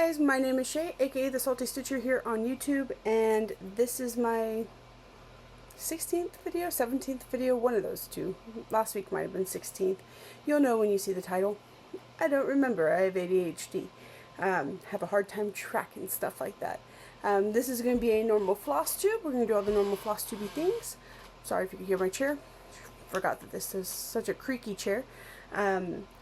guys, my name is Shay, aka the Salty Stitcher here on YouTube, and this is my 16th video, 17th video, one of those two. Last week might have been 16th. You'll know when you see the title. I don't remember, I have ADHD. Have a hard time tracking stuff like that. This is going to be a normal floss tube. We're going to do all the normal floss tubey things. Sorry if you can hear my chair. Forgot that this is such a creaky chair.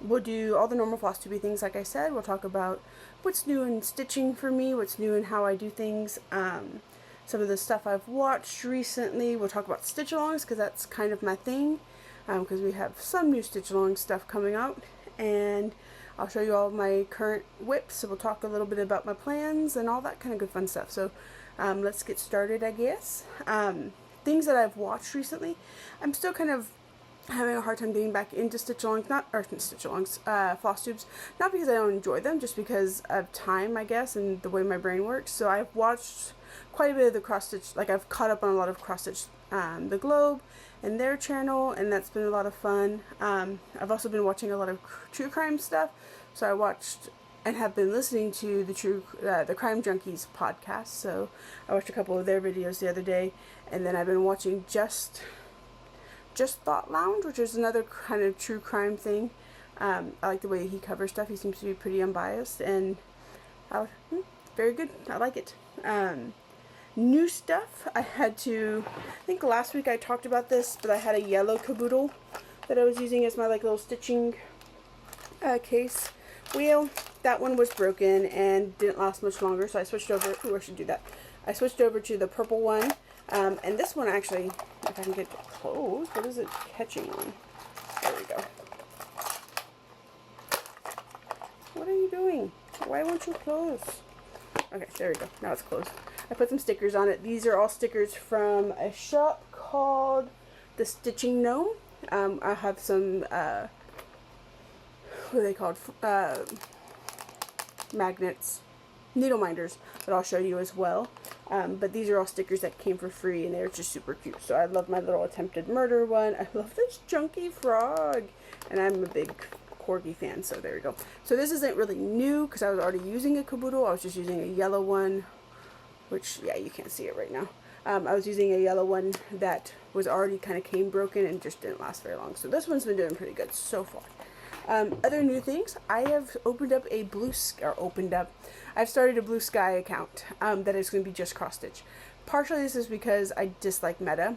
We'll do all the normal floss tubey things like I said. We'll talk about what's new in stitching for me, what's new in how I do things, some of the stuff I've watched recently. We'll talk about stitch-alongs because that's kind of my thing, because we have some new stitch-along stuff coming out, and I'll show you all of my current whips, so we'll talk a little bit about my plans and all that kind of good fun stuff. So let's get started, I guess. Things that I've watched recently, I'm still kind of having a hard time getting back into stitch-alongs, floss tubes, not because I don't enjoy them, just because of time, I guess, and the way my brain works. So I've watched quite a bit of the cross-stitch, like I've caught up on a lot of cross-stitch, The Globe and their channel, and that's been a lot of fun. I've also been watching a lot of true crime stuff, so I watched and have been listening to the Crime Junkies podcast, so I watched a couple of their videos the other day, and then I've been watching Just Thought Lounge, which is another kind of true crime thing. I like the way he covers stuff. He seems to be pretty unbiased, and very good. I like it. New stuff. I think last week I talked about this, but I had a yellow caboodle that I was using as my little stitching case wheel. That one was broken and didn't last much longer, so I switched over. Ooh, I should do that. I switched over to the purple one. And this one actually, if I can get it closed, what is it catching on? There we go. What are you doing? Why won't you close? Okay, there we go. Now it's closed. I put some stickers on it. These are all stickers from a shop called the Stitching Gnome. I have some, what are they called? Magnets. Needle minders that I'll show you as well. But these are all stickers that came for free, and they're just super cute. So I love my little attempted murder one. I love this junky frog, and I'm a big corgi fan, so there we go. So this isn't really new because I was already using a caboodle. I was just using a yellow one, which, yeah, you can't see it right now. I was using a yellow one that was already kind of came broken and just didn't last very long. So this one's been doing pretty good so far. Other new things, I have opened up a I've started a Blue Sky account that is going to be just cross stitch. Partially this is because I dislike Meta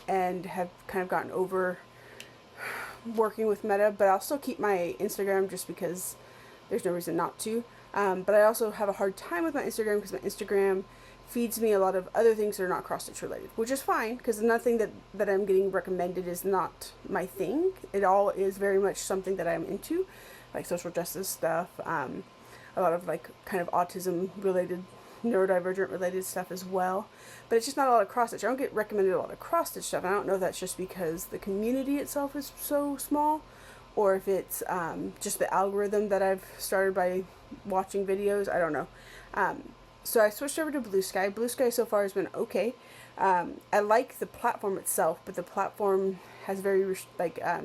and have kind of gotten over working with Meta, but I'll still keep my Instagram just because there's no reason not to. But I also have a hard time with my Instagram because my Instagram feeds me a lot of other things that are not cross stitch related, which is fine because nothing that I'm getting recommended is not my thing. It all is very much something that I'm into, like social justice stuff, a lot of like kind of autism related, neurodivergent related stuff as well, but it's just not a lot of cross stitch. I don't get recommended a lot of cross stitch stuff. I don't know if that's just because the community itself is so small, or if it's just the algorithm that I've started by watching videos. I don't know. So I switched over to Blue Sky. Blue Sky so far has been okay. I like the platform itself, but the platform has very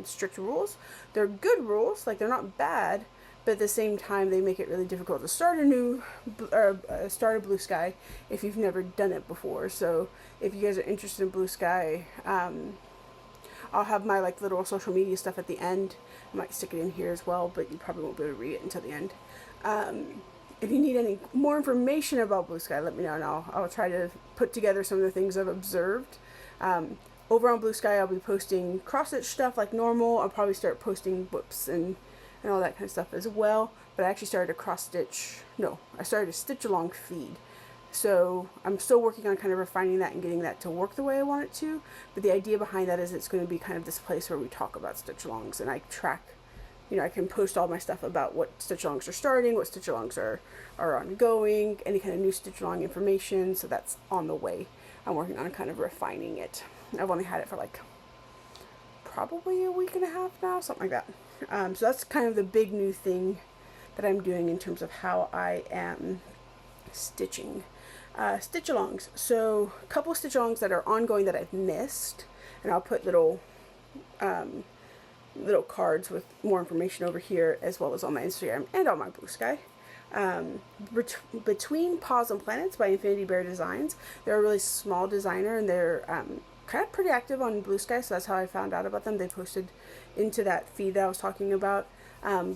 strict rules. They're good rules, like they're not bad, but at the same time they make it really difficult to start a Blue Sky if you've never done it before. So if you guys are interested in Blue Sky, I'll have my like little social media stuff at the end. I might stick it in here as well, but you probably won't be able to read it until the end. If you need any more information about Blue Sky, let me know, and I'll try to put together some of the things I've observed. Over on Blue Sky, I'll be posting cross-stitch stuff like normal. I'll probably start posting whips and all that kind of stuff as well. But I actually started I started a stitch-along feed. So I'm still working on kind of refining that and getting that to work the way I want it to. But the idea behind that is it's going to be kind of this place where we talk about stitch-alongs, and I track. I can post all my stuff about what stitch-alongs are starting, what stitch-alongs are ongoing, any kind of new stitch-along information, so that's on the way. I'm working on kind of refining it. I've only had it for like probably a week and a half now, something like that. So that's kind of the big new thing that I'm doing in terms of how I am stitching. Stitch-alongs. So a couple of stitch-alongs that are ongoing that I've missed, and I'll put little cards with more information over here, as well as on my Instagram and on my Blue Sky. Between Paws and Planets by Infinity Bear Designs. They're a really small designer, and they're kind of pretty active on Blue Sky, so that's how I found out about them. They posted into that feed that I was talking about.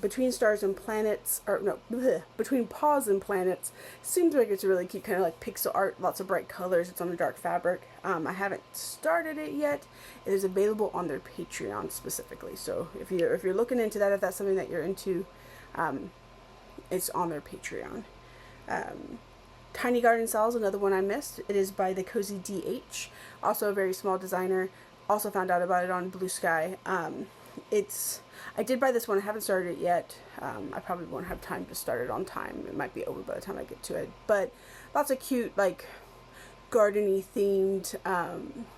Between Stars and Planets, or no, bleh, Between Paws and Planets, seems like it's really cute, kind of like pixel art, lots of bright colors. It's on a dark fabric. I haven't started it yet. It is available on their Patreon specifically, so if you're looking into that, if that's something that you're into, it's on their Patreon. Tiny Garden SAL is another one I missed. It is by TheCozyDH, also a very small designer. Also found out about it on Blue Sky. I did buy this one. I haven't started it yet. I probably won't have time to start it on time. It might be over by the time I get to it. But lots of cute, like, gardeny themed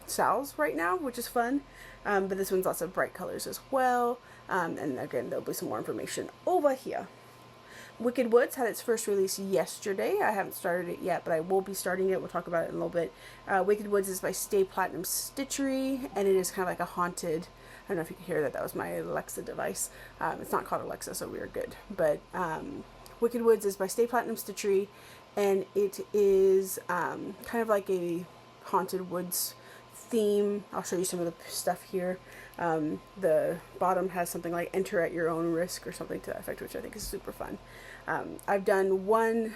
SALs right now, which is fun. But this one's lots of bright colors as well. And again, there'll be some more information over here. Wicked Woods had its first release yesterday. I haven't started it yet, but I will be starting it. We'll talk about it in a little bit. Wicked Woods is by StayPlatinumStitchry, and it is kind of like a haunted... I don't know if you can hear that. That was my Alexa device. It's not called Alexa, so we are good. But Wicked Woods is by StayPlatinumStitchry, and it is kind of like a haunted woods theme. I'll show you some of the stuff here. The bottom has something like enter at your own risk or something to that effect, which I think is super fun. I've done one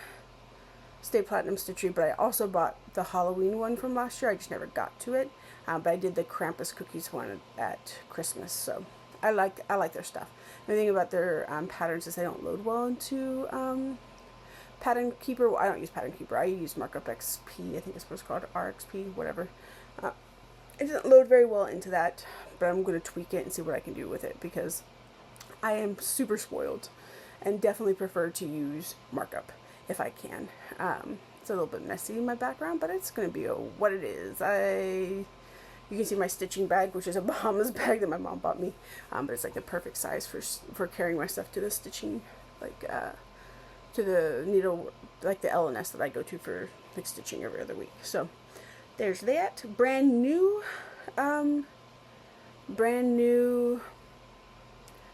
StayPlatinumStitchry, but I also bought the Halloween one from last year. I just never got to it. But I did the Krampus cookies one at Christmas, so I like their stuff. The thing about their patterns is they don't load well into Pattern Keeper. Well, I don't use Pattern Keeper. I use Markup XP. I think it's supposed to be called RXP, whatever. It doesn't load very well into that, but I'm going to tweak it and see what I can do with it, because I am super spoiled and definitely prefer to use Markup if I can. It's a little bit messy in my background, but it's going to be what it is. You can see my stitching bag, which is a Bahamas bag that my mom bought me, but it's like the perfect size for carrying my stuff to the stitching, like to the needle, like the LNS that I go to for like stitching every other week. So there's that. Brand new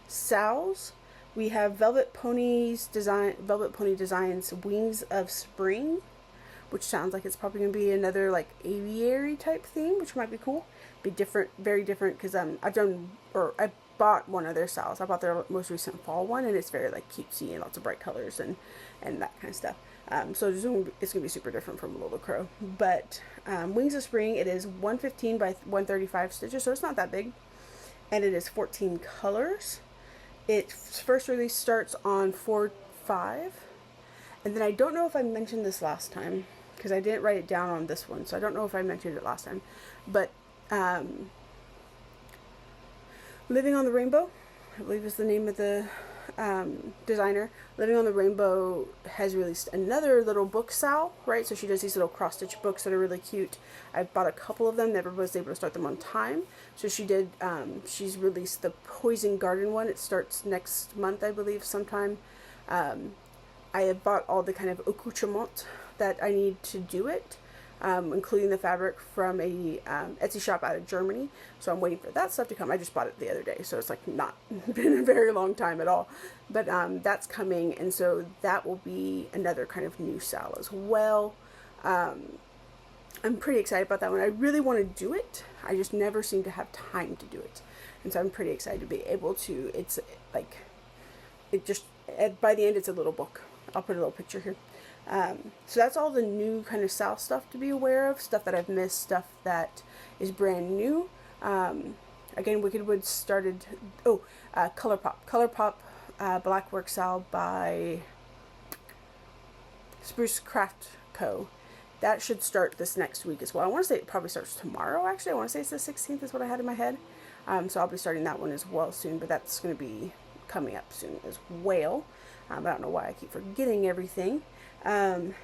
SALs. We have Velvet Pony Designs Wings of Spring, which sounds like it's probably going to be another like aviary type theme, which might be cool. Be different, very different, because I bought one of their SALs. I bought their most recent fall one, and it's very like cutesy and lots of bright colors and that kind of stuff. So it's going to be super different from Little Crow. But Wings of Spring, it is 115 by 135 stitches, so it's not that big. And it is 14 colors. Its first release starts on 4/5. And then I don't know if I mentioned this last time, because I didn't write it down on this one, so I don't know if I mentioned it last time. But Living on the Rainbow, I believe is the name of the designer. Living on the Rainbow has released another little book SAL, right? So she does these little cross-stitch books that are really cute. I bought a couple of them, never was able to start them on time. So she did, she's released the Poison Garden one. It starts next month, I believe, sometime. I had bought all the kind of accoutrement that I need to do it, including the fabric from a Etsy shop out of Germany. So I'm waiting for that stuff to come. I just bought it the other day, so it's like not been a very long time at all. But that's coming, and so that will be another kind of new SAL as well. I'm pretty excited about that one. I really want to do it. I just never seem to have time to do it. And so I'm pretty excited to be able to. It's like, by the end, it's a little book. I'll put a little picture here. So that's all the new kind of SAL stuff to be aware of, stuff that I've missed, stuff that is brand new. Again, Wicked Woods started, Colourpop Blackwork SAL by Spruce Craft Co. That should start this next week as well. I want to say it probably starts tomorrow, actually. I want to say it's the 16th is what I had in my head. So I'll be starting that one as well soon, but that's going to be coming up soon as well. I don't know why I keep forgetting everything. Yeah.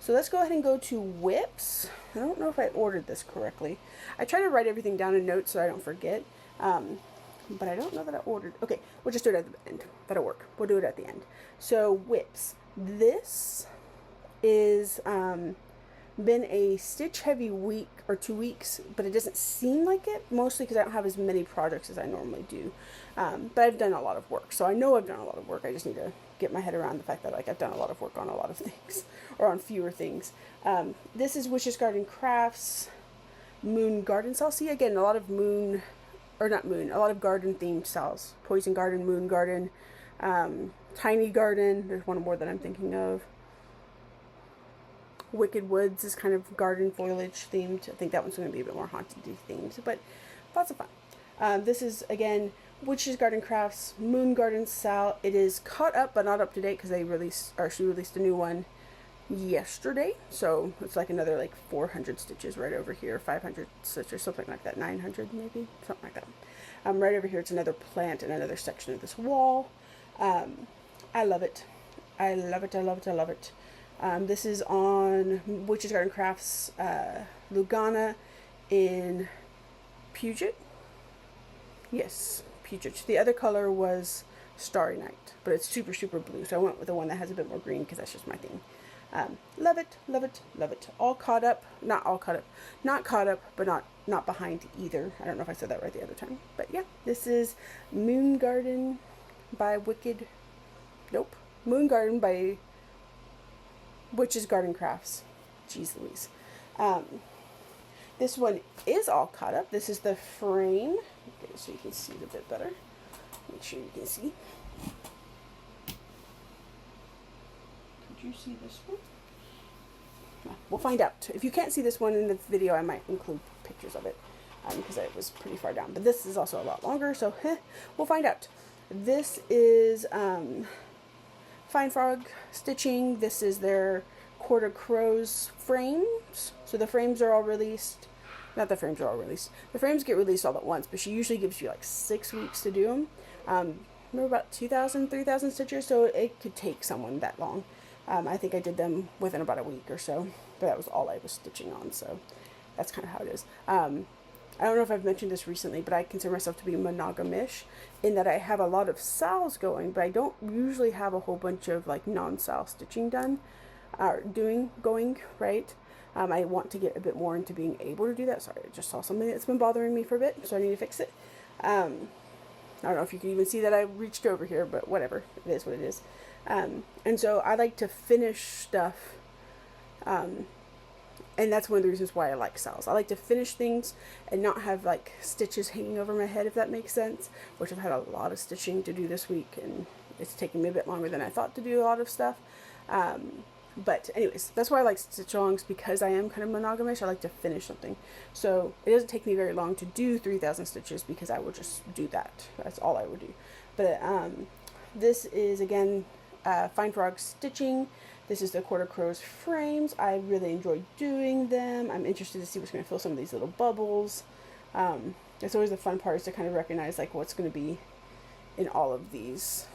So let's go ahead and go to whips. I don't know if I ordered this correctly. I try to write everything down in notes so I don't forget. But I don't know that I ordered. Okay, we'll just do it at the end. That'll work. We'll do it at the end. So whips. This is been a stitch heavy week or 2 weeks, but it doesn't seem like it, mostly because I don't have as many projects as I normally do. But I've done a lot of work, so I know I've done a lot of work. I just need to get my head around the fact that like I've done a lot of work on a lot of things, or on fewer things. This is Witch's Garden Crafts Moon Garden SAL. See, again, a lot of moon, or not moon, a lot of garden themed SALs. Poison Garden, Moon Garden, Tiny Garden. There's one more that I'm thinking of. Wicked Woods is kind of garden foliage themed. I think that one's going to be a bit more haunted themed, but lots of fun. This is, again, Witch's Garden Crafts Moon Garden SAL. It is caught up but not up to date because she released a new one yesterday, so it's like another like 400 stitches right over here, 500 stitches, something like that, 900 maybe, something like that. Right over here it's another plant and another section of this wall. I love it. I love it, I love it, I love it. This is on Witch's Garden Crafts Lugana in Puget. Yes, Puget. The other color was Starry Night, but it's super, super blue, so I went with the one that has a bit more green because that's just my thing. Love it, love it, love it. All caught up, not all caught up, not caught up, but not behind either. I don't know if I said that right the other time, but yeah, this is Moon Garden by Moon Garden by Witch's Garden Crafts. Jeez Louise. This one is all caught up. This is the frame. Okay, so you can see it a bit better. Make sure you can see. Could you see this one? We'll find out. If you can't see this one in the video, I might include pictures of it because it was pretty far down. But this is also a lot longer, so we'll find out. This is Fine Frog Stitching. This is their Quarter Crows frames. So the frames are all released. Not the frames are all released. The frames get released all at once, but she usually gives you like 6 weeks to do them. They're about 2,000, 3,000 stitches, so it could take someone that long. I think I did them within about a week or so, but that was all I was stitching on, so that's kind of how it is. I don't know if I've mentioned this recently, but I consider myself to be monogamish in that I have a lot of SALs going, but I don't usually have a whole bunch of like non-SAL stitching done, going, right? I want to get a bit more into being able to do that. Sorry, I just saw something that's been bothering me for a bit, so I need to fix it. I don't know if you can even see that I reached over here, but whatever, it is what it is. And so I like to finish stuff, and that's one of the reasons why I like SALs. I like to finish things and not have like stitches hanging over my head, if that makes sense, which I've had a lot of stitching to do this week, and it's taking me a bit longer than I thought to do a lot of stuff. But anyways, that's why I like stitch-alongs, because I am kind of monogamish. I like to finish something. So it doesn't take me very long to do 3,000 stitches because I will just do that. That's all I would do. But this is, again, Fine Frog Stitching. This is the Quarter Crows frames. I really enjoy doing them. I'm interested to see what's going to fill some of these little bubbles. It's always the fun part, is to kind of recognize like what's going to be in all of these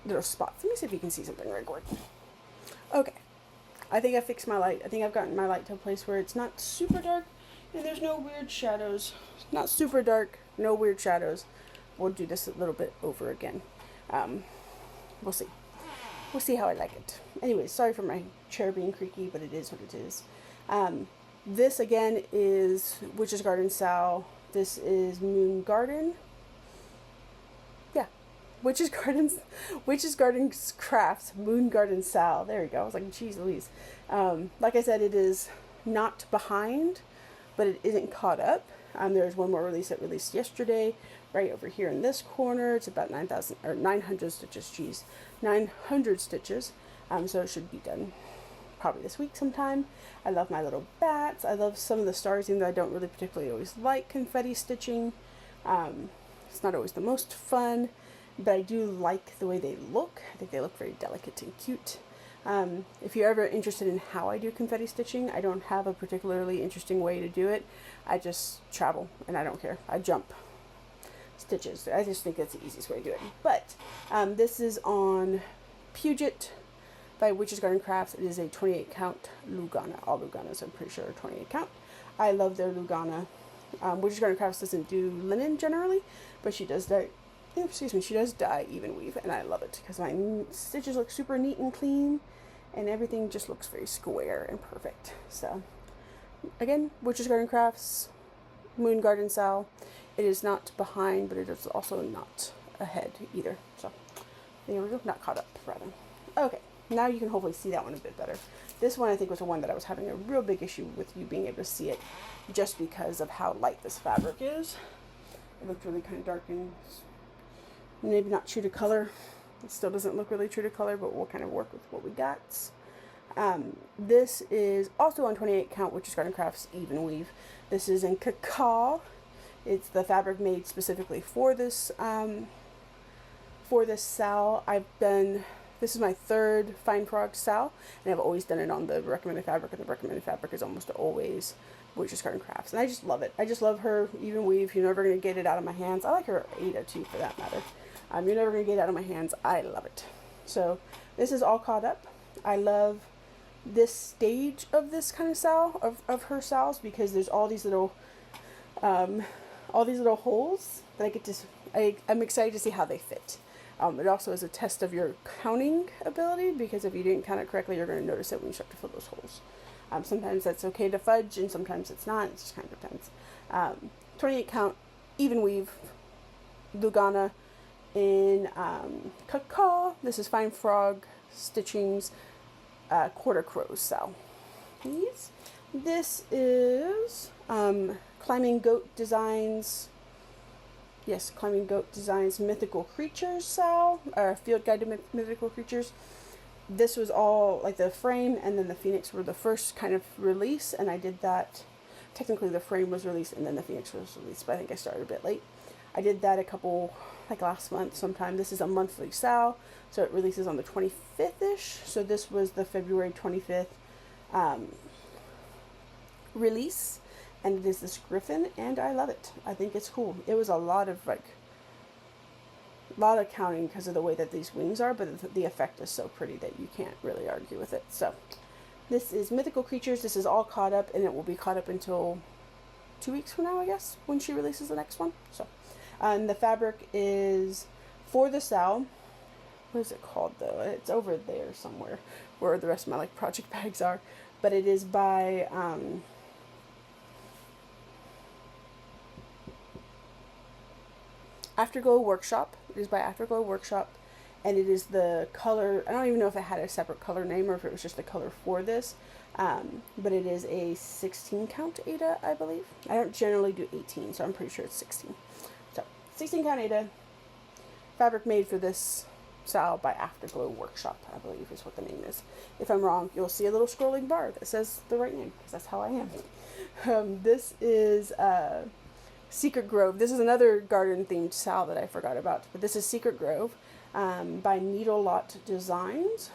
little spots. Let me see if you can see something right quick. Okay, I think I fixed my light. I think I've gotten my light to a place where it's not super dark and there's no weird shadows. Not super dark, no weird shadows. We'll do this a little bit over again. We'll see. We'll see how I like it. Anyways, sorry for my chair being creaky, but it is what it is. This again is Witch's Garden SAL. This is Moon Garden. Witch's Garden Crafts Moon Garden SAL. There we go. I was like, geez Louise. Like I said, it is not behind, but it isn't caught up. There's one more release that released yesterday, right over here in this corner. It's about 900 stitches. Geez, 900 stitches. So it should be done probably this week sometime. I love my little bats. I love some of the stars, even though I don't really particularly always like confetti stitching. It's not always the most fun, but I do like the way they look. I think they look very delicate and cute. If you're ever interested in how I do confetti stitching, I don't have a particularly interesting way to do it. I just travel and I don't care. I jump stitches. I just think that's the easiest way to do it. But this is on Puget by Witch's Garden Crafts. It is a 28 count Lugana. All Luganas, I'm pretty sure, are 28 count. I love their Lugana. Witch's Garden Crafts doesn't do linen generally, but she does that. She does dye even weave, and I love it because my stitches look super neat and clean, and everything just looks very square and perfect. So again, Witch's Garden Crafts, Moon Garden SAL. It is not behind, but it is also not ahead either. So there we go, not caught up rather. Okay, now you can hopefully see that one a bit better. This one I think was the one that I was having a real big issue with you being able to see it, just because of how light this fabric is. It looked really kind of dark and maybe not true to color. It still doesn't look really true to color, but we'll kind of work with what we got. This is also on 28 count, Witch's Garden Crafts Even Weave. This is in cacao. It's the fabric made specifically for this SAL. This is my third Fine Frog SAL, and I've always done it on the recommended fabric, and the recommended fabric is almost always Witch's Garden Crafts, and I just love it. I just love her Even Weave. You're never going to get it out of my hands. I like her Ada too, for that matter. You're never going to get it out of my hands. I love it. So this is all caught up. I love this stage of this kind of SAL, of her SALs, because there's all these little holes that I get to, I'm excited to see how they fit. It also is a test of your counting ability, because if you didn't count it correctly, you're going to notice it when you start to fill those holes. Sometimes that's okay to fudge, and sometimes it's not. It just kind of depends. 28 count, Even Weave, Lugana in cacao. This is Fine Frog Stitching's Quarter Crows SAL. This is ClimbingGoatDesigns. Yes, ClimbingGoatDesigns Mythical Creatures SAL, or Field Guide to Mythical Creatures. This was all, like, the frame and then the Phoenix were the first kind of release, and I did that. Technically the frame was released and then the Phoenix was released, but I think I started a bit late. I did that a couple, like last month sometime. This is a monthly SAL, so it releases on the 25th-ish. So this was the February 25th release, and it is this griffin, and I love it. I think it's cool. It was a lot of counting because of the way that these wings are, but the effect is so pretty that you can't really argue with it. So this is Mythical Creatures. This is all caught up, and it will be caught up until 2 weeks from now, I guess, when she releases the next one. So, and the fabric is for the SAL. What is it called though? It's over there somewhere where the rest of my project bags are, but it is by Afterglow Workshop. It is by Afterglow Workshop, and it is the color, I don't even know if it had a separate color name or if it was just the color for this, but it is a 16 count Ada, I believe. I don't generally do 18, so I'm pretty sure it's 16. So 16 count Ada, fabric made for this SAL by Afterglow Workshop, I believe is what the name is. If I'm wrong, you'll see a little scrolling bar that says the right name, because that's how I am. This is Secret Grove. This is another garden themed SAL that I forgot about, but this is Secret Grove by NeedleLotDesigns.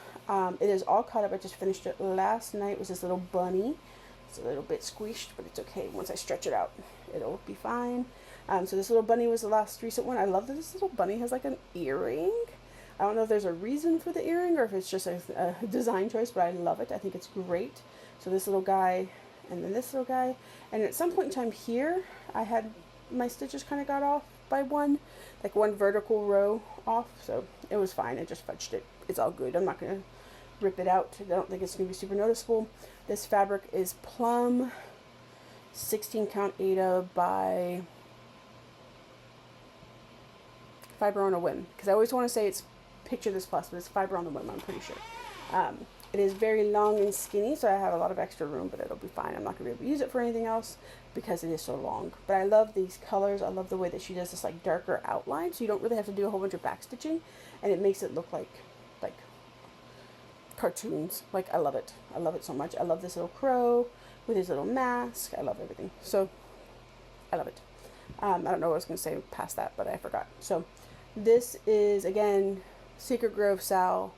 It is all caught up. I just finished it last night. It was this little bunny. It's a little bit squished, but it's okay. Once I stretch it out, it'll be fine. So this little bunny was the last recent one. I love that this little bunny has like an earring. I don't know if there's a reason for the earring or if it's just a design choice, but I love it. I think it's great. So this little guy and then this little guy. And at some point in time here, I had my stitches kind of got off by one vertical row off, so it was fine. I just fudged it. It's all good. I'm not going to rip it out. I don't think it's going to be super noticeable. This fabric is Plum 16 count Ada by Fiber on a Whim, because I always want to say it's Picture This Plus, but it's Fiber on the Whim, I'm pretty sure. It is very long and skinny, so I have a lot of extra room, but it'll be fine. I'm not going to be able to use it for anything else because it is so long. But I love these colors. I love the way that she does this like darker outline, so you don't really have to do a whole bunch of back stitching, and it makes it look like cartoons. Like, I love it. I love it so much. I love this little crow with his little mask. I love everything. So I love it. I don't know what I was going to say past that, but I forgot. So this is, again, Secret Grove SAL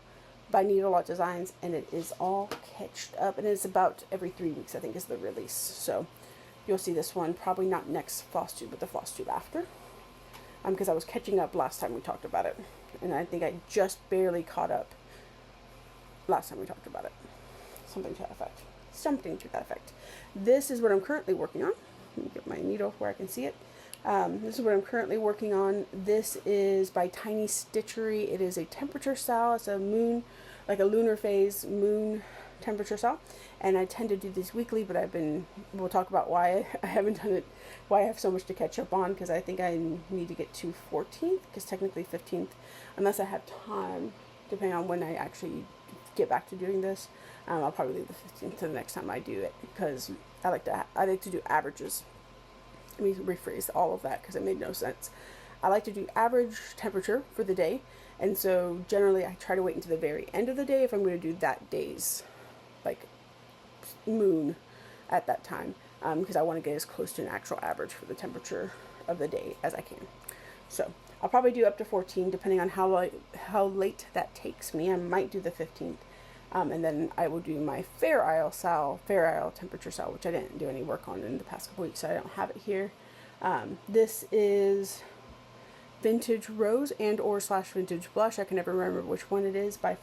by NeedleLotDesigns, and it is all catched up, and it's about every 3 weeks, I think, is the release. So you'll see this one probably not next Flosstube, but the Flosstube after, because I was catching up last time we talked about it, and I think I just barely caught up last time we talked about it. Something to that effect. Something to that effect. This is what I'm currently working on. Let me get my needle where I can see it. This is what I'm currently working on. This is by Tiny Stitchery. It is a temperature SAL. It's a moon like a lunar phase moon temperature SAL, and I tend to do these weekly, but we'll talk about why I haven't done it, why I have so much to catch up on, because I think I need to get to 14th, because technically 15th, unless I have time, depending on when I actually get back to doing this, I'll probably leave the 15th to the next time I do it, because I like to do averages. Let me rephrase all of that because it made no sense. I like to do average temperature for the day, and so generally I try to wait until the very end of the day if I'm going to do that day's like moon at that time, because I want to get as close to an actual average for the temperature of the day as I can. So I'll probably do up to 14 depending on how late that takes me. I might do the 15th, and then I will do my Fair Isle temperature SAL, which I didn't do any work on in the past couple weeks, so I don't have it here. This is Vintage Rose and or / Vintage Blush. I can never remember which one it is, by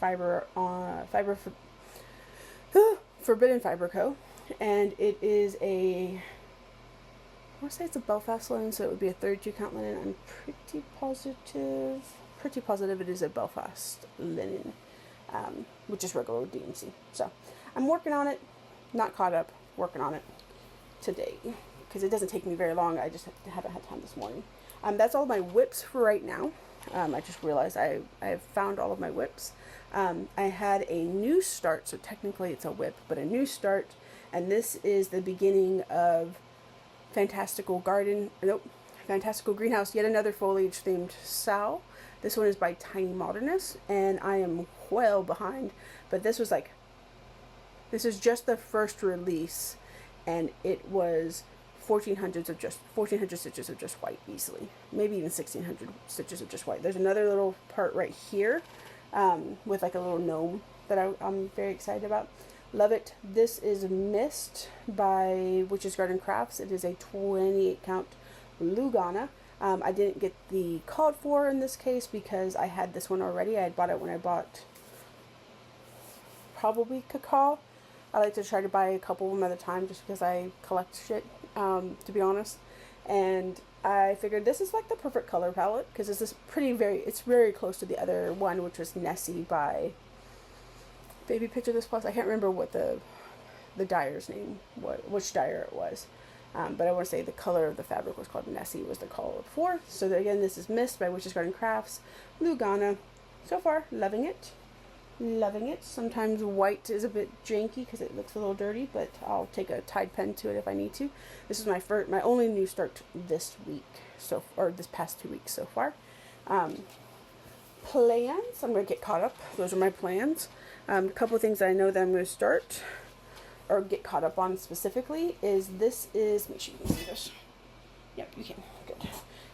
Forbidden Fiber Co. And it is I want to say it's a Belfast linen, so it would be a 32 count linen. I'm pretty positive it is a Belfast linen, which is regular DMC. So I'm working on it, not caught up, working on it today, because it doesn't take me very long. I just haven't had time this morning. That's all my whips for right now. I just realized I have found all of my whips. I had a new start, so technically it's a whip, but a new start, and this is the beginning of Fantastical Greenhouse, yet another foliage themed SAL. This one is by Tiny Modernist, and I am well behind, but this is just the first release, and it was 1400 stitches of just white easily, maybe even 1600 stitches of just white. There's another little part right here with like a little gnome that I'm very excited about. Love it. This is Mist by Witch's Garden Crafts. It is a 28 count Lugana. I didn't get the called for in this case because I had this one already. I had bought it when I bought probably Cacao. I like to try to buy a couple of them at a time just because I collect shit, to be honest. And I figured this is like the perfect color palette because it's very close to the other one, which was Nessie by Baby Picture This Plus. I can't remember what the dyer's name, which dyer it was. But I want to say the color of the fabric was called Nessie, was the color before. So again, this is Mist by Witch's Garden Crafts, Lugana. So far, loving it. Loving it. Sometimes white is a bit janky because it looks a little dirty, but I'll take a Tide pen to it if I need to. This is my only new start this week, or this past 2 weeks so far. Plans. I'm going to get caught up. Those are my plans. A couple of things that I know that I'm going to start or get caught up on specifically is make sure you can see this. Yep, you can. Good.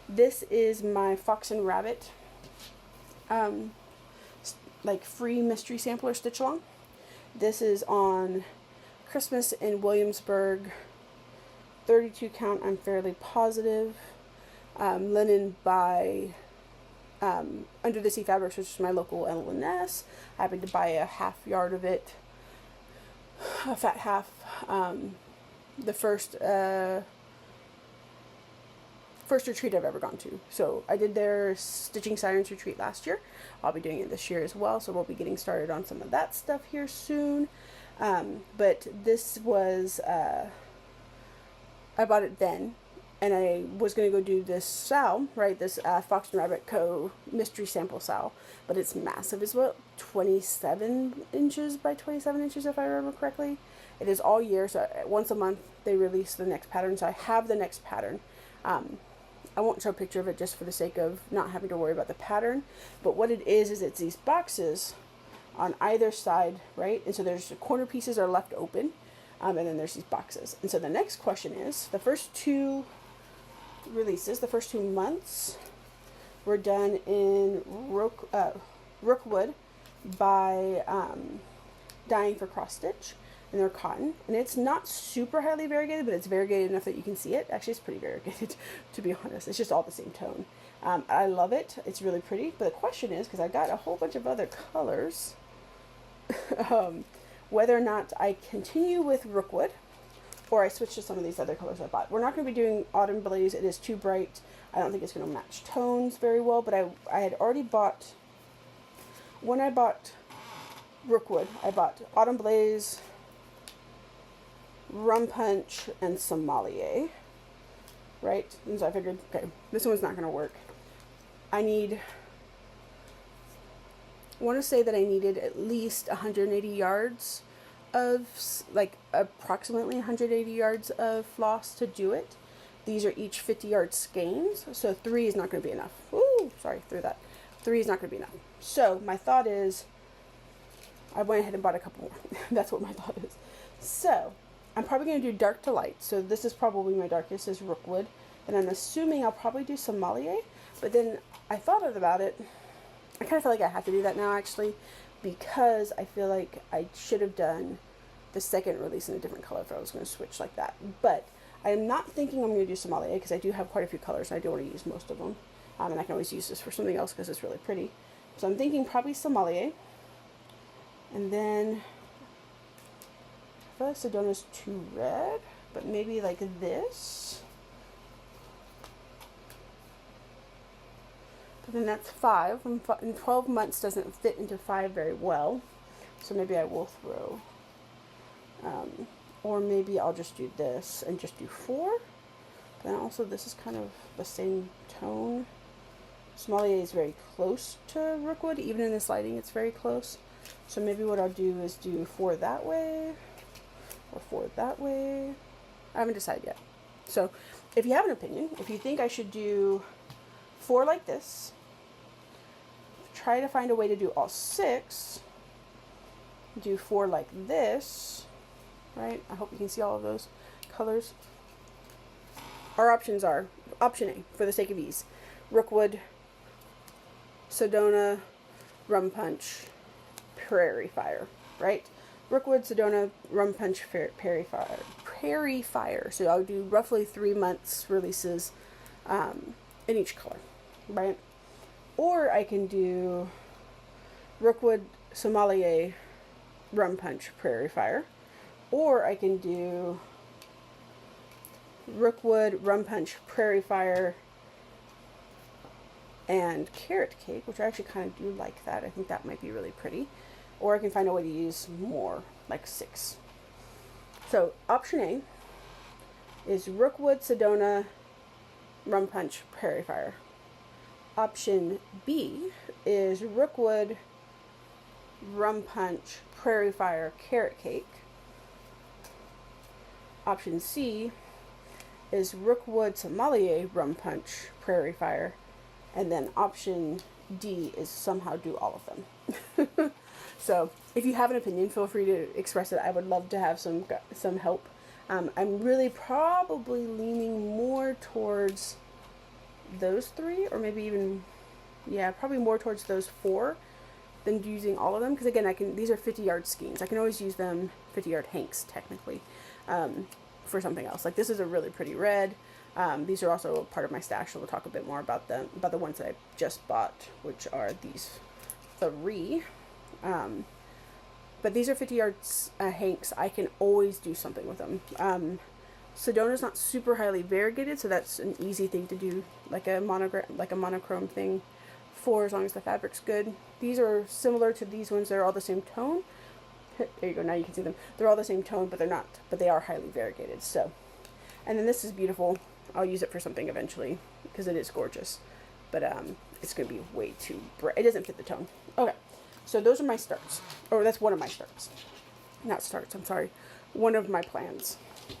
This is my Fox and Rabbit like free mystery sampler stitch along. This is on Christmas in Williamsburg, 32 count, I'm fairly positive. Linen by Under the Sea Fabrics, which is my local L&S. I happened to buy a half yard of it, a fat half. The first retreat I've ever gone to. So I did their Stitching Sirens retreat last year. I'll be doing it this year as well, so we'll be getting started on some of that stuff here soon. But this was, I bought it then, and I was going to go do this SAL, right, this Fox and Rabbit Co. mystery sample SAL, but it's massive. It's what, 27 inches by 27 inches if I remember correctly. It is all year, so once a month they release the next pattern, so I have the next pattern. I won't show a picture of it just for the sake of not having to worry about the pattern, but what it is it's these boxes on either side, right? And so there's the corner pieces are left open, and then there's these boxes. And so the next question is, the first two releases, the first 2 months, were done in Rookwood by Dying for Cross Stitch, and they're cotton, and it's not super highly variegated, but it's variegated enough that you can see it. Actually, it's pretty variegated, to be honest. It's just all the same tone. I love it. It's really pretty, but the question is, because I got a whole bunch of other colors, whether or not I continue with Rookwood, or I switch to some of these other colors I bought. We're not going to be doing Autumn Blaze. It is too bright. I don't think it's going to match tones very well, but I had already bought, when I bought Rookwood. I bought Autumn Blaze, Rum Punch, and Sommelier, right? And so I figured, okay, this one's not going to work. I want to say that I needed at least 180 yards of, like, approximately 180 yards of floss to do it. These are each 50-yard skeins, so 3 is not going to be enough. Ooh, sorry, threw that. 3 is not going to be enough. So my thought is, I went ahead and bought a couple more. That's what my thought is. So I'm probably going to do dark to light. So this is probably my darkest is Rookwood. And I'm assuming I'll probably do Sommelier. But then I thought about it. I kind of feel like I have to do that now, actually, because I feel like I should have done the second release in a different color if I was going to switch like that. But I am not thinking I'm going to do Sommelier because I do have quite a few colors and I do want to use most of them. And I can always use this for something else because it's really pretty. So I'm thinking probably Sommelier. And then I feel like Sedona's too red, but maybe like this. But then that's 5. And 12 months doesn't fit into 5 very well. So maybe I will throw. Or maybe I'll just do this and just do 4. Then also this is kind of the same tone. Sommelier is very close to Rookwood. Even in this lighting, it's very close. So maybe what I'll do is do 4 that way or 4 that way. I haven't decided yet. So if you have an opinion, if you think I should do 4 like this, try to find a way to do all 6, do 4 like this, right? I hope you can see all of those colors. Our options are, option A, for the sake of ease, Rookwood, Sedona, Rum Punch, Prairie Fire, right? Rookwood, Sedona, Rum Punch, Prairie Fire. Prairie Fire. So I'll do roughly 3 months releases in each color, right? Or I can do Rookwood, Sommelier, Rum Punch, Prairie Fire. Or I can do Rookwood, Rum Punch, Prairie Fire, and Carrot Cake, which I actually kind of do like that. I think that might be really pretty. Or I can find a way to use more, like 6. So option A is Rookwood, Sedona, Rum Punch, Prairie Fire. Option B is Rookwood, Rum Punch, Prairie Fire, Carrot Cake. Option C is Rookwood, Sommelier, Rum Punch, Prairie Fire. And then option D is somehow do all of them. So if you have an opinion, feel free to express it. I would love to have some help. I'm really probably leaning more towards those 3, or maybe even, yeah, probably more towards those 4 than using all of them. Because again, these are 50-yard skeins. I can always use them, 50-yard hanks technically, for something else. Like this is a really pretty red. These are also part of my stash, so we'll talk a bit more about them, about the ones that I just bought, which are these 3. But these are 50-yard hanks. I can always do something with them. Sedona's not super highly variegated, so that's an easy thing to do, like a monochrome thing for, as long as the fabric's good. These are similar to these ones. They're all the same tone. There you go. Now you can see them. They're all the same tone, but they're not. But they are highly variegated. So, and then this is beautiful. I'll use it for something eventually because it is gorgeous. But it's going to be way too bright. It doesn't fit the tone. Okay. So those are my starts. Or that's one of my starts. Not starts, I'm sorry. One of my plans,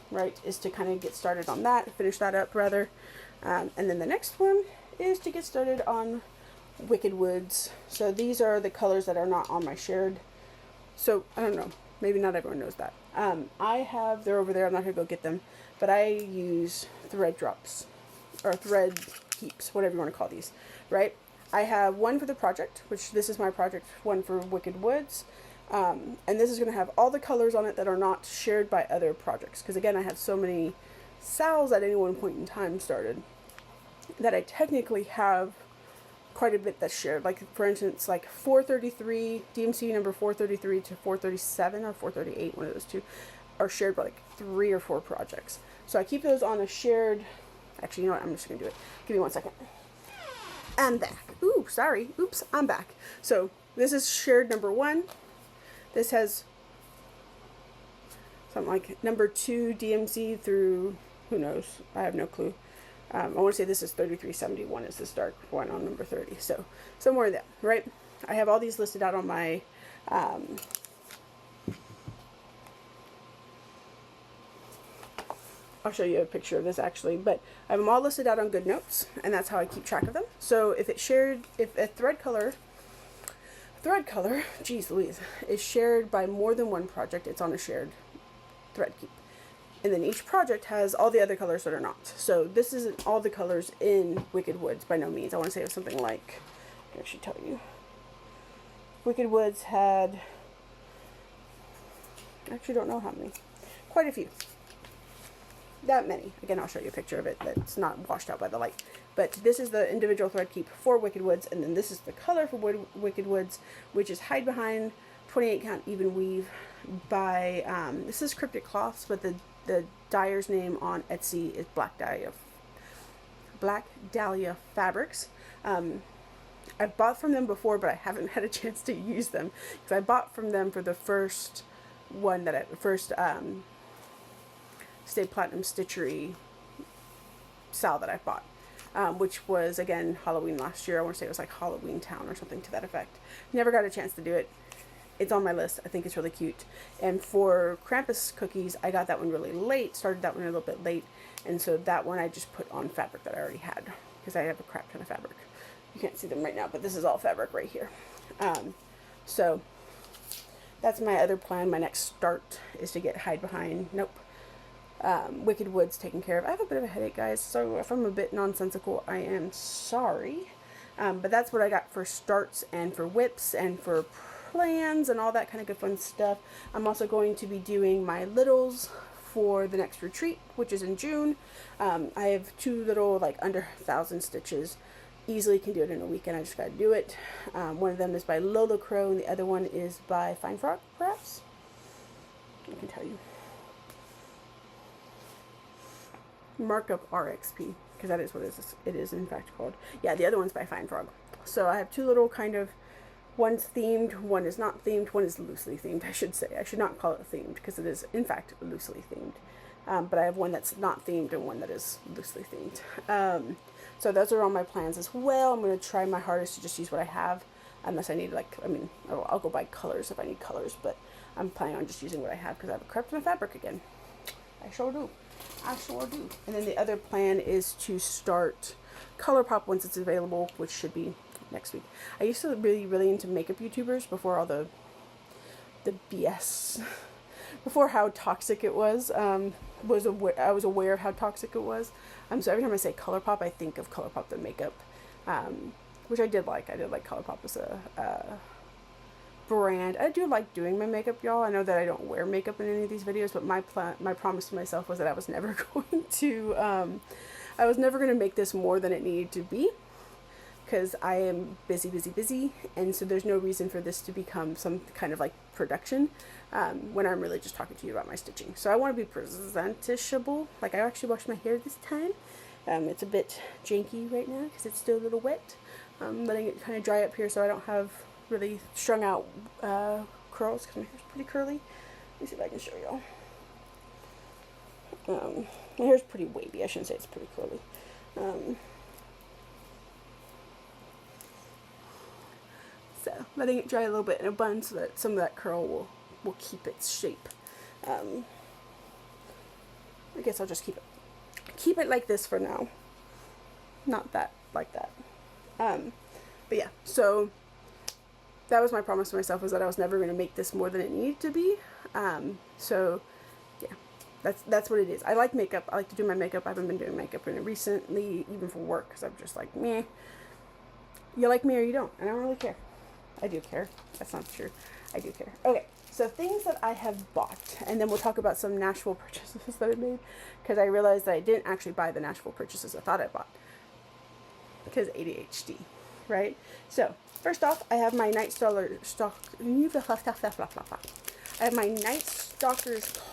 right, is to kind of get started on that, finish that up rather. And then the next one is to get started on Wicked Woods. So these are the colors that are not on my shared. So I don't know, maybe not everyone knows that. They're over there, I'm not going to go get them, but I use thread drops, or thread heaps, whatever you want to call these, right? I have one for the project, which this is my project one for Wicked Woods. And this is going to have all the colors on it that are not shared by other projects. Because again, I have so many SALs at any one point in time started that I technically have quite a bit that's shared. Like for instance, like 433, DMC number 433 to 437 or 438, one of those two, are shared by like 3 or 4 projects. So I keep those on a shared, actually, you know what, I'm just going to do it. Give me 1 second. I'm back. Ooh, sorry. Oops, I'm back. So this is shared number 1. This has something like number 2 DMC through, who knows, I have no clue. I want to say this is 3371 is this dark one on number 30, so somewhere there, right? I have all these listed out on my I'll show you a picture of this actually, but I have them all listed out on GoodNotes, and that's how I keep track of them. So if it's shared, if a thread color, geez Louise, is shared by more than one project, it's on a shared thread keep. And then each project has all the other colors that are not. So this isn't all the colors in Wicked Woods by no means. I want to say it was something like, I can actually tell you. Wicked Woods had, I actually don't know how many. Quite a few. That many. Again, I'll show you a picture of it that's not washed out by the light. But this is the individual thread keep for Wicked Woods, and then this is the color for Wicked Woods, which is Hide Behind 28 count even weave by, this is Cryptic Cloths, but the dyer's name on Etsy is Black Dahlia Fabrics. I've bought from them before, but I haven't had a chance to use them, because I bought from them for the first one that StayPlatinumStitchry SAL that I bought, which was, again, Halloween last year. I want to say it was like Halloween Town or something to that effect. Never got a chance to do it. It's on my list. I think it's really cute. And for Krampus cookies, I got that one really late, started that one a little bit late, and so that one I just put on fabric that I already had, because I have a crap ton of fabric. You can't see them right now, but this is all fabric right here. So that's my other plan. My next start is to get Hide Behind, Wicked Woods taken care of. I have a bit of a headache, guys, so if I'm a bit nonsensical, I am sorry. But that's what I got for starts and for whips and for plans and all that kind of good fun stuff. I'm also going to be doing my littles for the next retreat, which is in June. I have 2 little, like, under 1,000 stitches. Easily can do it in a weekend. I just gotta do it. One of them is by Lola Crow, and the other one is by Fine Frog, perhaps? I can tell you. Markup RXP, because that is what it is in fact called. Yeah, the other one's by Fine Frog. So I have 2 little kind of, one's themed, one is not themed, one is loosely themed, I should say. I should not call it themed, because it is in fact loosely themed. But I have one that's not themed and one that is loosely themed. So those are all my plans as well. I'm going to try my hardest to just use what I have, unless I need, like, I mean, I'll go buy colors if I need colors, but I'm planning on just using what I have, because I have a crap ton of fabric again. I sure do. I sure do. And then the other plan is to start Colourpop once it's available, which should be next week. I used to be really into makeup YouTubers before all the BS, before how toxic it was. I was aware of how toxic it was. So every time I say Colourpop, I think of Colourpop the makeup, which I did like. I did like Colourpop as a brand. I do like doing my makeup, y'all. I know that I don't wear makeup in any of these videos, but my promise to myself was that I was never going to make this more than it needed to be, because I am busy, and so there's no reason for this to become some kind of like production when I'm really just talking to you about my stitching. So I want to be presentable. Like, I actually washed my hair this time. It's a bit janky right now because it's still a little wet. I'm letting it kind of dry up here so I don't have really strung out curls, because my hair's pretty curly. Let me see if I can show y'all. My hair's pretty wavy. I shouldn't say it's pretty curly. So letting it dry a little bit in a bun so that some of that curl will keep its shape. I guess I'll just keep it like this for now. Not that, like that. But yeah, so that was my promise to myself, was that I was never going to make this more than it needed to be. So yeah, that's what it is. I like makeup. I like to do my makeup. I haven't been doing makeup recently, even for work, because I'm just like, meh. You like me or you don't. I don't really care. I do care. That's not true. I do care. Okay, so things that I have bought, and then we'll talk about some Nashville purchases that I made, because I realized that I didn't actually buy the Nashville purchases I thought I bought, because ADHD, right? So first off, I have my Night Stalkers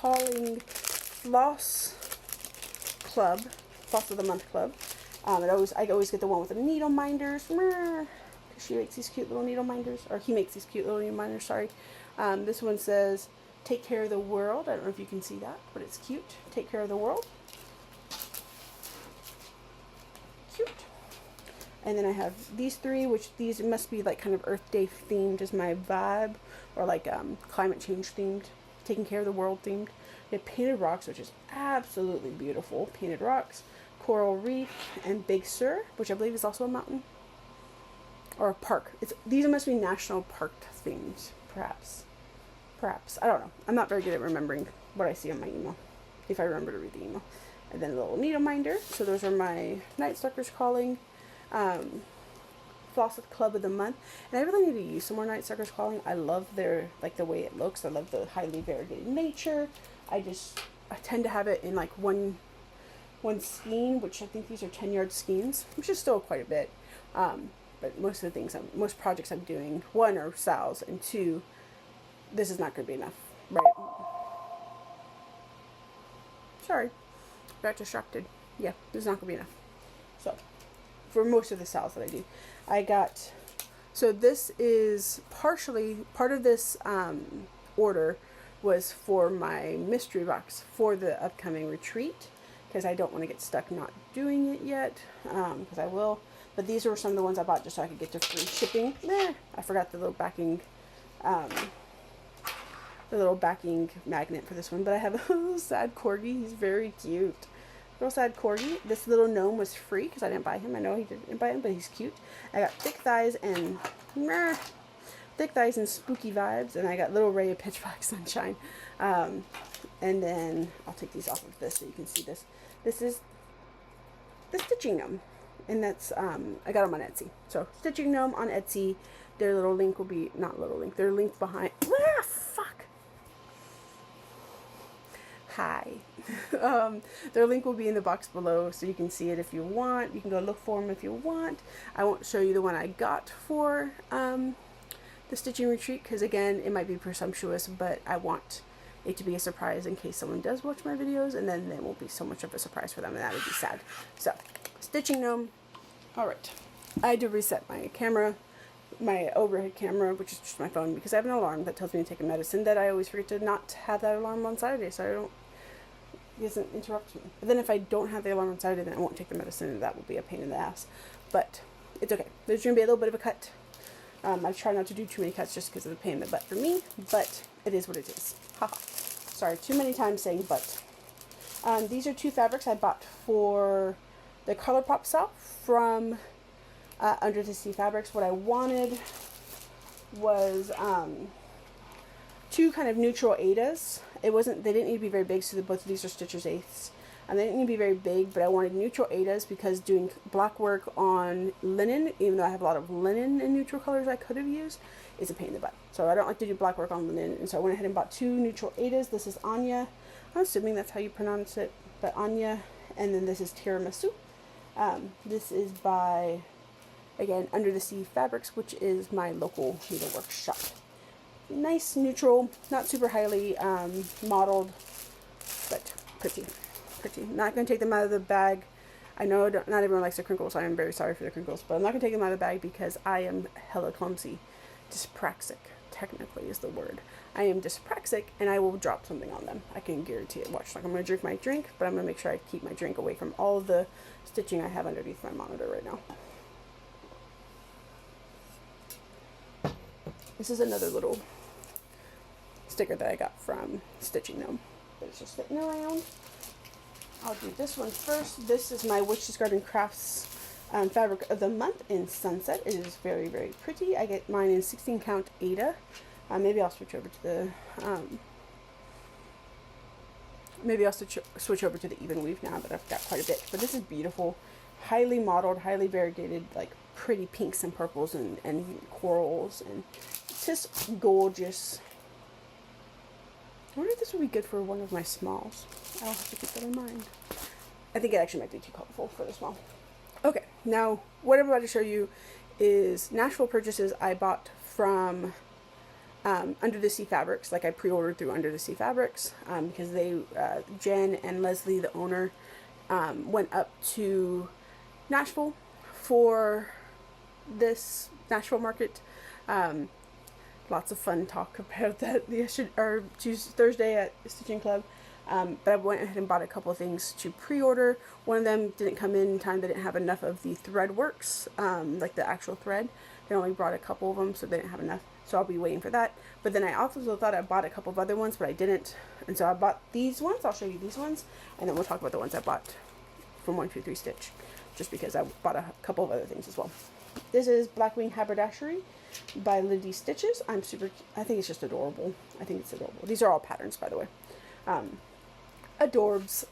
Calling Floss of the Month Club. I always get the one with the needle minders, because She makes these cute little needle minders, or he makes these cute little needle minders, sorry. This one says, take care of the world. I don't know if you can see that, but it's cute. Take care of the world. Cute. And then I have these three, which these must be like kind of Earth Day themed is my vibe, or like climate change themed, taking care of the world themed. We have Painted Rocks, which is absolutely beautiful. Painted Rocks, Coral Reef, and Big Sur, which I believe is also a mountain. Or a park. These must be national park themed, perhaps. Perhaps. I don't know. I'm not very good at remembering what I see on my email, if I remember to read the email. And then a little needle minder. So those are my Night Stalkers Calling, Floss with Club of the Month. And I really need to use some more Night Stalkers Calling. I love their, like, the way it looks. I love the highly variegated nature. I tend to have it in like one skein, which I think these are 10-yard skeins, which is still quite a bit. But most of the things, most projects I'm doing, one, are SALs, and two, this is not going to be enough, right? Sorry, got distracted. Yeah, this is not going to be enough. So, for most of the SALs that I do, I got, so this is partially, part of this order was for my mystery box for the upcoming retreat, because I don't want to get stuck not doing it yet, because I will. But these were some of the ones I bought just so I could get to free shipping. I forgot the little backing, magnet for this one. But I have a little sad corgi. He's very cute. Little sad corgi. This little gnome was free because I didn't buy him. I know he didn't buy him, but he's cute. I got thick thighs and spooky vibes, and I got little ray of pitch black sunshine. And then I'll take these off of this so you can see this. This is the Stitching Gnome. And that's, I got them on Etsy. So, Stitching Gnome on Etsy. Their little link will be, not little link, their link behind, fuck. Hi. Their link will be in the box below, so you can see it if you want. You can go look for them if you want. I won't show you the one I got for the Stitching Retreat, because again, it might be presumptuous, but I want it to be a surprise in case someone does watch my videos, and then it won't be so much of a surprise for them, and that would be sad. So, Stitching Gnome. Alright, I had to reset my camera, my overhead camera, which is just my phone, because I have an alarm that tells me to take a medicine that I always forget to not have that alarm on Saturday, so it doesn't interrupt me. But then if I don't have the alarm on Saturday, then I won't take the medicine, and that will be a pain in the ass. But it's okay. There's going to be a little bit of a cut. I try not to do too many cuts just because of the pain in the butt for me, but it is what it is. Haha. Sorry, too many times saying but. These are two fabrics I bought for the Colourpop SAL from Under the Sea Fabrics. What I wanted was two kind of neutral Adas. They didn't need to be very big, so both of these are Stitcher's 8ths. And they didn't need to be very big, but I wanted neutral Adas because doing black work on linen, even though I have a lot of linen in neutral colors I could have used, is a pain in the butt. So I don't like to do black work on linen, and so I went ahead and bought two neutral Adas. This is Anya. I'm assuming that's how you pronounce it, but Anya. And then this is Tiramisu. This is by, again, Under the Sea Fabrics, which is my local needle workshop. Nice, neutral, not super highly modeled, but pretty. Not going to take them out of the bag. I know not everyone likes the crinkles. I am very sorry for the crinkles, but I'm not going to take them out of the bag because I am hella clumsy. Dyspraxic, technically, is the word. I am dyspraxic, and I will drop something on them. I can guarantee it. Watch, like I'm going to drink my drink, but I'm going to make sure I keep my drink away from all the stitching I have underneath my monitor right now. This is another little sticker that I got from Stitching Gnome, but it's just sitting around. I'll do this one first. This is my Witch's Garden Crafts fabric of the month in Sunset. It is very, very pretty. I get mine in 16 count Ada. Maybe I'll switch over to the switch over to the even weave now that I've got quite a bit. But this is beautiful, highly modeled, highly variegated, like pretty pinks and purples and corals, and it's just gorgeous. I wonder if this would be good for one of my smalls. I'll have to keep that in mind. I think it actually might be too colorful for the small. Okay, now what I'm about to show you is Nashville purchases I bought from Under the Sea Fabrics. Like I pre-ordered through Under the Sea Fabrics because they, Jen and Leslie, the owner, went up to Nashville for this Nashville Market. Lots of fun talk about that Thursday at Stitching Club. But I went ahead and bought a couple of things to pre-order. One of them didn't come in time. They didn't have enough of the thread works, like the actual thread. They only brought a couple of them, so they didn't have enough. So I'll be waiting for that. But then I also thought I bought a couple of other ones, but I didn't. And so I bought these ones. I'll show you these ones. And then we'll talk about the ones I bought from 123 Stitch. Just because I bought a couple of other things as well. This is Blackwing Haberdashery by Lindy Stitches. I think it's just adorable. I think it's adorable. These are all patterns, by the way. Adorbs.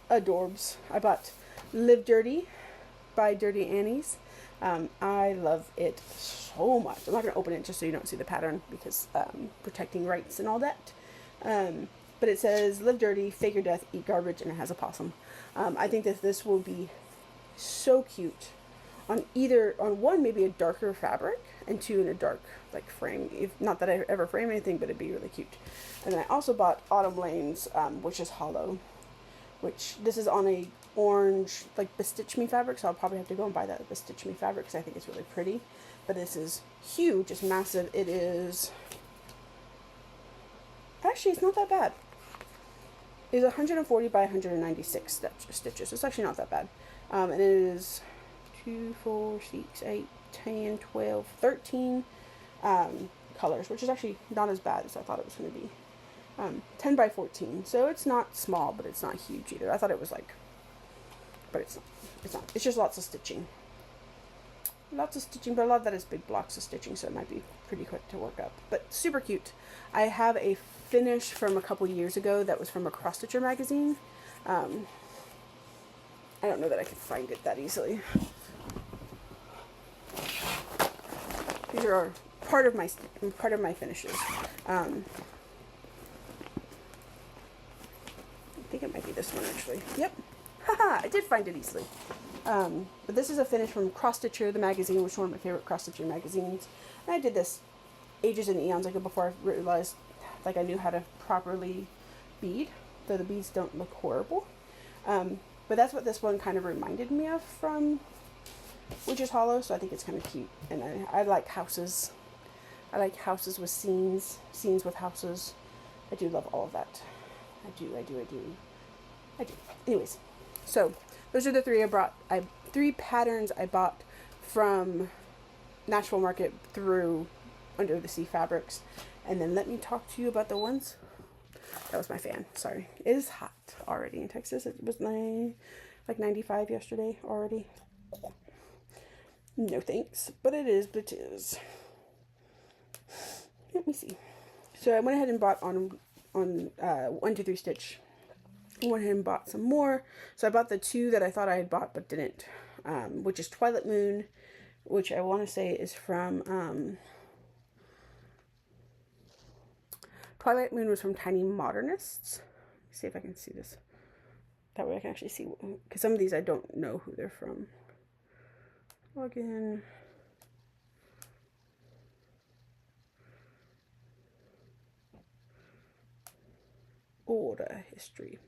I bought Live Dirty by Dirty Annie's. I love it so much. I'm not going to open it just so you don't see the pattern because protecting rights and all that. But it says live dirty, fake your death, eat garbage, and it has a possum. I think that this will be so cute on one maybe a darker fabric and two in a dark like frame. Not that I ever frame anything, but it'd be really cute. And then I also bought Autumn Lanes, which is hollow. Which this is on a orange like Bestitch Me fabric, so I'll probably have to go and buy that Bestitch Me fabric because I think it's really pretty. But this is huge, it's massive. It is actually it's not that bad. It's 140 by 196 stitches. It's actually not that bad. And it is 2, 4, 6, 8, 10, 12, 13 colors, which is actually not as bad as I thought it was going to be. 10 by 14, so it's not small, but it's not huge either. I thought it was like, but it's not. It's just lots of stitching. But a lot of that is big blocks of stitching, so it might be pretty quick to work up. But super cute. I have a finish from a couple years ago that was from a Cross Stitcher magazine. I don't know that I can find it that easily. These are part of my finishes. I think it might be this one actually. Yep. Haha, I did find it easily. But this is a finish from Cross Stitcher, the magazine, which is one of my favorite Cross Stitcher magazines. And I did this ages and eons ago before I realized like I knew how to properly bead, though the beads don't look horrible. But that's what this one kind of reminded me of from Which is Hollow, so I think it's kind of cute. And I like houses. I like houses with scenes with houses. I do love all of that. I do. Anyways, so those are the three patterns I bought from Nashville Market through Under the Sea Fabrics. And then let me talk to you about the ones. That was my fan. Sorry. It is hot already in Texas. It was like 95 yesterday already. No thanks. But it is. Let me see. So I went ahead and bought on 123 Stitch. I went ahead and bought some more. So I bought the two that I thought I had bought but didn't. Which is Twilight Moon, which I want to say is from Twilight Moon was from Tiny Modernists. Let's see if I can see this. That way I can actually see, because some of these I don't know who they're from. Log in. Order history.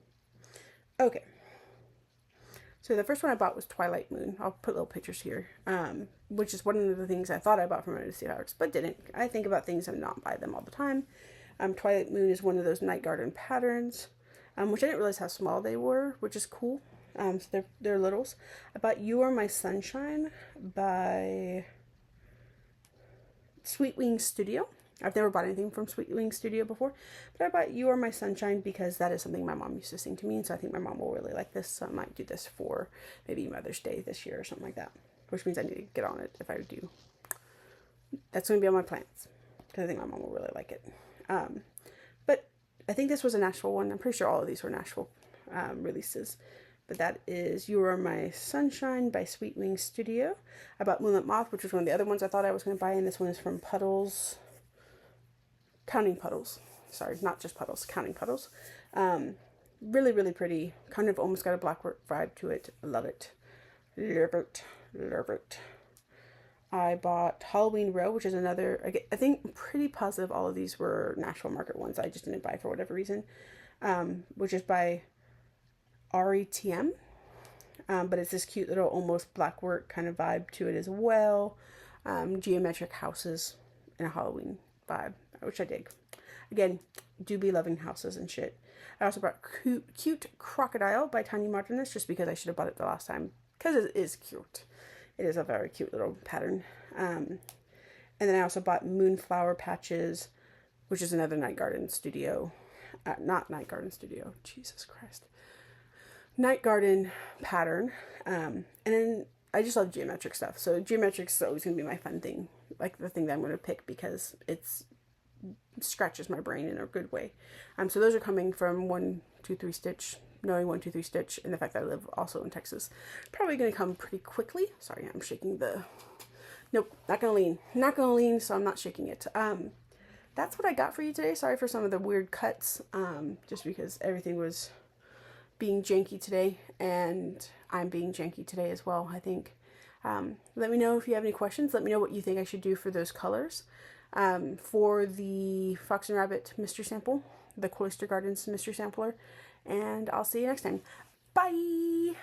Okay. So the first one I bought was Twilight Moon. I'll put little pictures here. Which is one of the things I thought I bought from Under the Sea Fabrics, but didn't. I think about things and not buy them all the time. Twilight Moon is one of those Night Garden patterns, which I didn't realize how small they were, which is cool. So they're littles. I bought You Are My Sunshine by Sweet Wing Studio. I've never bought anything from Sweet Wing Studio before, but I bought You Are My Sunshine because that is something my mom used to sing to me, and so I think my mom will really like this, so I might do this for maybe Mother's Day this year or something like that, which means I need to get on it if I do. That's going to be on my plans, because I think my mom will really like it. But I think this was a Nashville one. I'm pretty sure all of these were Nashville releases. But that is You Are My Sunshine by Sweet Wing Studio. I bought Moonlit Moth, which was one of the other ones I thought I was going to buy, and this one is from Puddles. Counting Puddles. Sorry, not just Puddles, Counting Puddles. Really, really pretty. Kind of almost got a Blackwork vibe to it. Love it. Love it. I bought Halloween Row, which is another, I think I'm pretty positive all of these were Nashville Market ones. I just didn't buy for whatever reason. Which is by RETM. But it's this cute little almost Blackwork kind of vibe to it as well. geometric houses in a Halloween vibe, which I dig. Again, do be loving houses and shit. I also brought Cute Crocodile by Tiny Modernist, just because I should have bought it the last time, because it is cute. It is a very cute little pattern. And then I also bought Moonflower Patches, which is another Night Garden Studio. Not Night Garden Studio, Jesus Christ. Night Garden pattern. And then I just love geometric stuff. So geometric is always going to be my fun thing. Like the thing that I'm going to pick because it's scratches my brain in a good way. So those are coming from 1, 2, 3 Stitch, knowing 1, 2, 3 Stitch, and the fact that I live also in Texas. Probably going to come pretty quickly. Sorry, I'm shaking the... Nope, not going to lean. Not going to lean, so I'm not shaking it. That's what I got for you today. Sorry for some of the weird cuts, just because everything was being janky today, and I'm being janky today as well, I think. Let me know if you have any questions. Let me know what you think I should do for those colors. For the Fox and Rabbit mystery sample, the Cloister Gardens mystery sampler, and I'll see you next time. Bye!